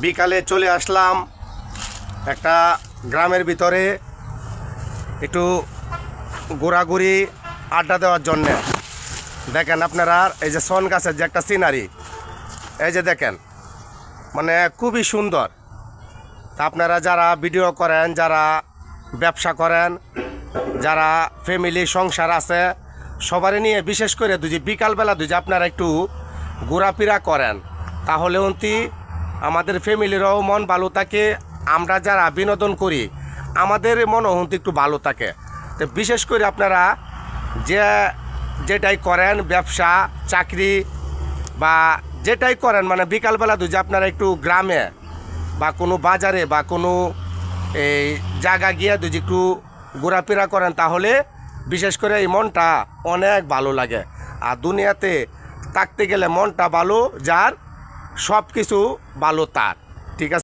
বিকালে চলে আসলাম একটা গ্রামের ভিতরে একটু ঘোরাঘুরি আড্ডা দেওয়ার জন্যে। দেখেন আপনারা এই যে সন গাছের যে একটা সিনারি, এই যে দেখেন, মানে খুবই সুন্দর। তা আপনারা যারা ভিডিও করেন, যারা ব্যবসা করেন, যারা ফ্যামিলি সংসার আছে, সবারই নিয়ে বিশেষ করে বিকালবেলা আপনারা একটু ঘোরাফেরা করেন, তাহলে অন্তি আমাদের ফ্যামিলিরও মন ভালো থাকে। আমরা যারা বিনোদন করি আমাদের মনও অন্তি একটু ভালো থাকে। তো বিশেষ করে আপনারা যেটাই করেন, ব্যবসা চাকরি বা যেটাই করেন, মানে বিকালবেলা আপনারা একটু গ্রামে বা কোনো বাজারে বা কোনো এই জায়গা গিয়ে একটু ঘোরাফেরা করেন, তাহলে বিশেষ করে এই মনটা অনেক ভালো লাগে। আর দুনিয়াতে থাকতে গেলে মনটা ভালো যার, সব কিছু ভালো তার। ঠিক আছে।